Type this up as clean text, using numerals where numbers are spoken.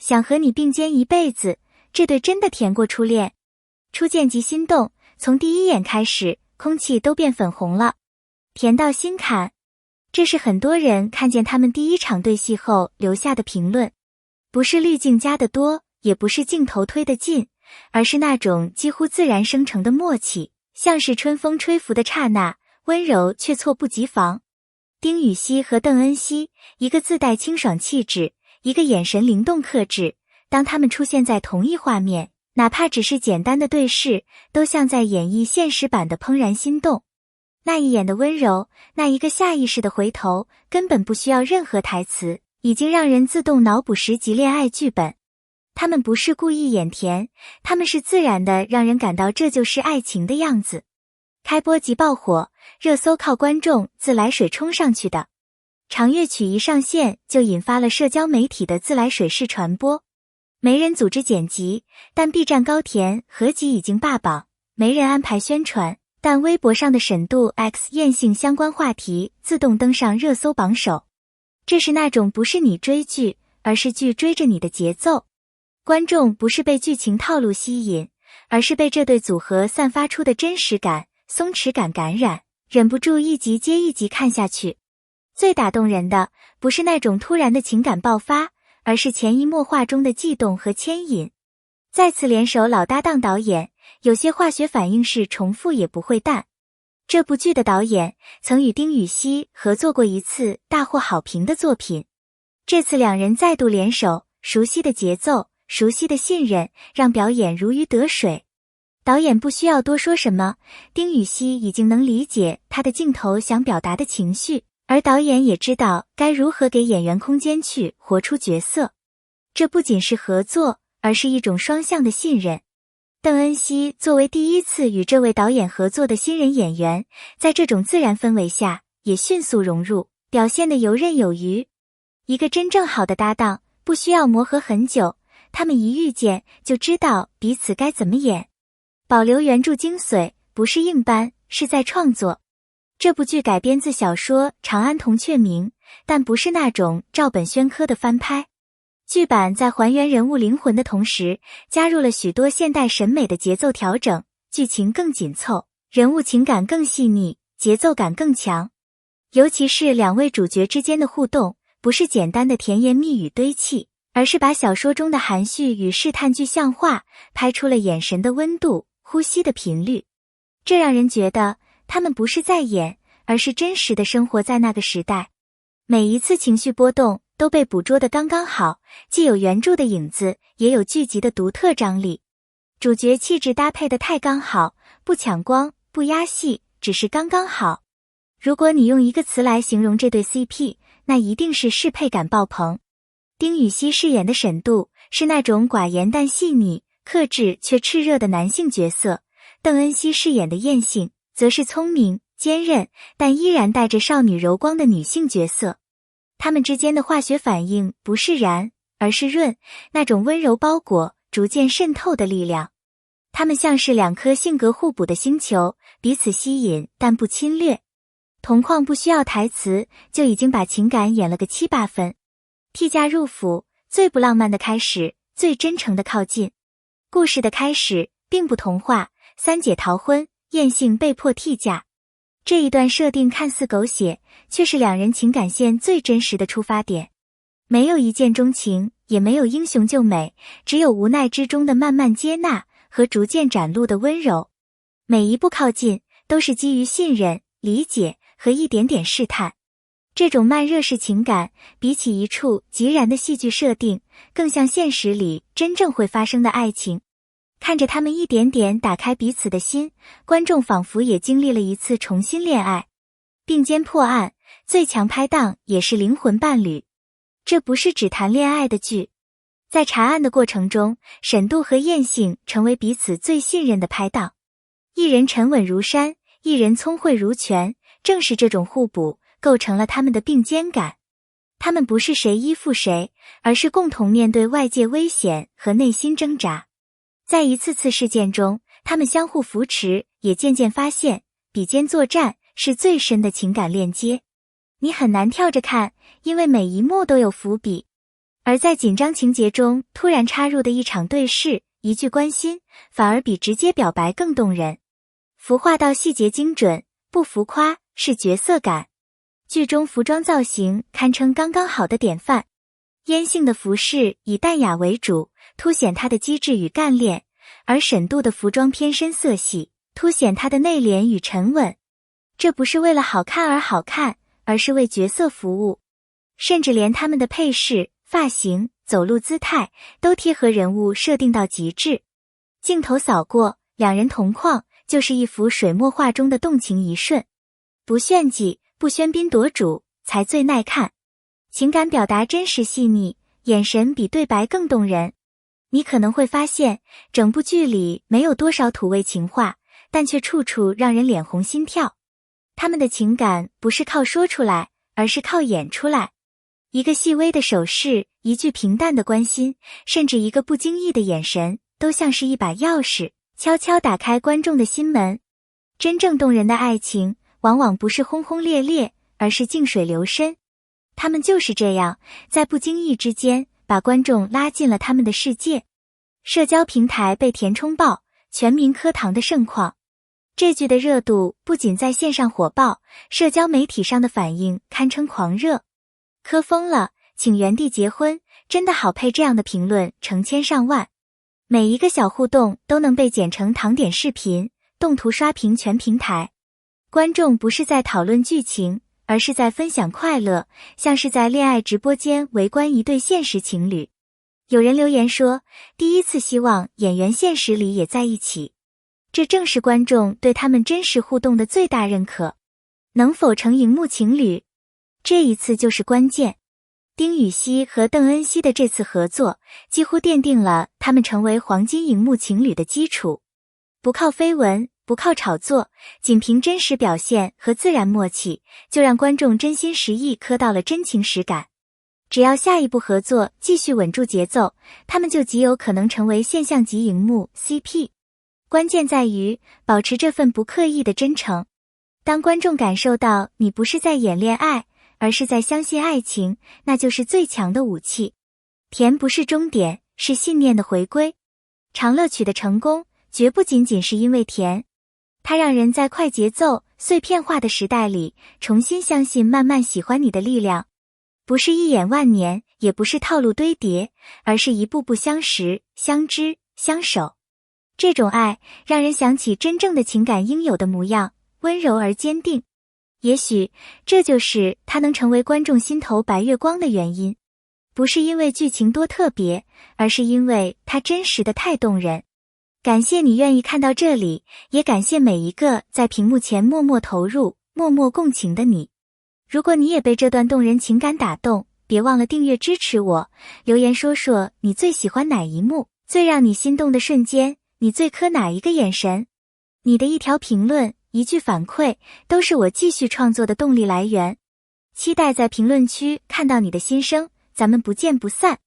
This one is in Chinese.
想和你并肩一辈子，这对真的甜过初恋。初见即心动，从第一眼开始，空气都变粉红了，甜到心坎。这是很多人看见他们第一场对戏后留下的评论，不是滤镜加的多，也不是镜头推得近，而是那种几乎自然生成的默契，像是春风吹拂的刹那，温柔却猝不及防。丁禹兮和邓恩熙，一个自带清爽气质，一个眼神灵动克制，当他们出现在同一画面，哪怕只是简单的对视，都像在演绎现实版的怦然心动。那一眼的温柔，那一个下意识的回头，根本不需要任何台词，已经让人自动脑补10集恋爱剧本。他们不是故意演甜，他们是自然的让人感到这就是爱情的样子。开播即爆火，热搜靠观众自来水冲上去的。长乐曲一上线就引发了社交媒体的自来水式传播。没人组织剪辑，但 B 站高甜合集已经霸榜；没人安排宣传，但微博上的沈度 X 艳性相关话题自动登上热搜榜首。这是那种不是你追剧，而是剧追着你的节奏。观众不是被剧情套路吸引，而是被这对组合散发出的真实感、松弛感感染，忍不住一集接一集看下去。最打动人的，不是那种突然的情感爆发，而是潜移默化中的悸动和牵引。再次联手老搭档导演，有些化学反应是重复也不会淡。这部剧的导演曾与丁禹兮合作过一次大获好评的作品，这次两人再度联手，熟悉的节奏，熟悉的信任，让表演如鱼得水。导演不需要多说什么，丁禹兮已经能理解他的镜头想表达的情绪，而导演也知道该如何给演员空间去活出角色。这不仅是合作，而是一种双向的信任。邓恩熙作为第一次与这位导演合作的新人演员，在这种自然氛围下也迅速融入，表现得游刃有余。一个真正好的搭档不需要磨合很久，他们一遇见就知道彼此该怎么演。保留原著精髓，不是硬搬，是在创作。这部剧改编自小说《长安铜雀铭》，但不是那种照本宣科的翻拍。剧版在还原人物灵魂的同时，加入了许多现代审美的节奏调整，剧情更紧凑，人物情感更细腻，节奏感更强。尤其是两位主角之间的互动，不是简单的甜言蜜语堆砌，而是把小说中的含蓄与试探具象化，拍出了眼神的温度，呼吸的频率。这让人觉得他们不是在演，而是真实的生活在那个时代。每一次情绪波动都被捕捉得刚刚好，既有原著的影子，也有剧集的独特张力。主角气质搭配得太刚好，不抢光，不压戏，只是刚刚好。如果你用一个词来形容这对 CP， 那一定是适配感爆棚。丁禹兮饰演的沈度是那种寡言但细腻、克制却炽热的男性角色，邓恩熙饰演的艳幸则是聪明、坚韧，但依然带着少女柔光的女性角色。他们之间的化学反应不是燃，而是润，那种温柔包裹、逐渐渗透的力量。他们像是两颗性格互补的星球，彼此吸引但不侵略。同框不需要台词，就已经把情感演了个7、8分。替嫁入府，最不浪漫的开始，最真诚的靠近。故事的开始并不童话，三姐逃婚，艳幸被迫替嫁。这一段设定看似狗血，却是两人情感线最真实的出发点。没有一见钟情，也没有英雄救美，只有无奈之中的慢慢接纳和逐渐展露的温柔。每一步靠近都是基于信任、理解和一点点试探。这种慢热式情感，比起一触即燃的戏剧设定，更像现实里真正会发生的爱情。看着他们一点点打开彼此的心，观众仿佛也经历了一次重新恋爱。并肩破案，最强拍档也是灵魂伴侣。这不是只谈恋爱的剧。在查案的过程中，沈度和艳幸成为彼此最信任的拍档。一人沉稳如山，一人聪慧如泉，正是这种互补，构成了他们的并肩感。他们不是谁依附谁，而是共同面对外界危险和内心挣扎。在一次次事件中，他们相互扶持，也渐渐发现，比肩作战是最深的情感链接。你很难跳着看，因为每一幕都有伏笔。而在紧张情节中突然插入的一场对视，一句关心，反而比直接表白更动人。服化到细节精准，不浮夸，是角色感。剧中服装造型堪称刚刚好的典范，燕杏的服饰以淡雅为主，凸显她的机智与干练，而沈度的服装偏深色系，凸显她的内敛与沉稳。这不是为了好看而好看，而是为角色服务。甚至连他们的配饰、发型、走路姿态都贴合人物设定到极致。镜头扫过，两人同框，就是一幅水墨画中的动情一瞬。不炫技，不喧宾夺主，才最耐看。情感表达真实细腻，眼神比对白更动人。你可能会发现，整部剧里没有多少土味情话，但却处处让人脸红心跳。他们的情感不是靠说出来，而是靠演出来。一个细微的手势，一句平淡的关心，甚至一个不经意的眼神，都像是一把钥匙，悄悄打开观众的心门。真正动人的爱情，往往不是轰轰烈烈，而是静水流深。他们就是这样，在不经意之间，把观众拉进了他们的世界。社交平台被填充爆，全民磕糖的盛况。这剧的热度不仅在线上火爆，社交媒体上的反应堪称狂热。磕疯了，请原地结婚，真的好配这样的评论成千上万。每一个小互动都能被剪成糖点视频，动图刷屏全平台。观众不是在讨论剧情，而是在分享快乐，像是在恋爱直播间围观一对现实情侣。有人留言说，第一次希望演员现实里也在一起。这正是观众对他们真实互动的最大认可。能否成荧幕情侣？这一次就是关键。丁禹兮和邓恩熙的这次合作，几乎奠定了他们成为黄金荧幕情侣的基础。不靠绯闻，不靠炒作，仅凭真实表现和自然默契，就让观众真心实意磕到了真情实感。只要下一步合作继续稳住节奏，他们就极有可能成为现象级荧幕 CP。关键在于保持这份不刻意的真诚。当观众感受到你不是在演恋爱，而是在相信爱情，那就是最强的武器。甜不是终点，是信念的回归。长乐曲的成功绝不仅仅是因为甜，它让人在快节奏、碎片化的时代里重新相信慢慢喜欢你的力量。不是一眼万年，也不是套路堆叠，而是一步步相识、相知、相守。这种爱让人想起真正的情感应有的模样，温柔而坚定。也许这就是它能成为观众心头白月光的原因，不是因为剧情多特别，而是因为它真实的太动人。感谢你愿意看到这里，也感谢每一个在屏幕前默默投入、默默共情的你。如果你也被这段动人情感打动，别忘了订阅支持我，留言说说你最喜欢哪一幕，最让你心动的瞬间，你最磕哪一个眼神。你的一条评论，一句反馈，都是我继续创作的动力来源。期待在评论区看到你的心声，咱们不见不散。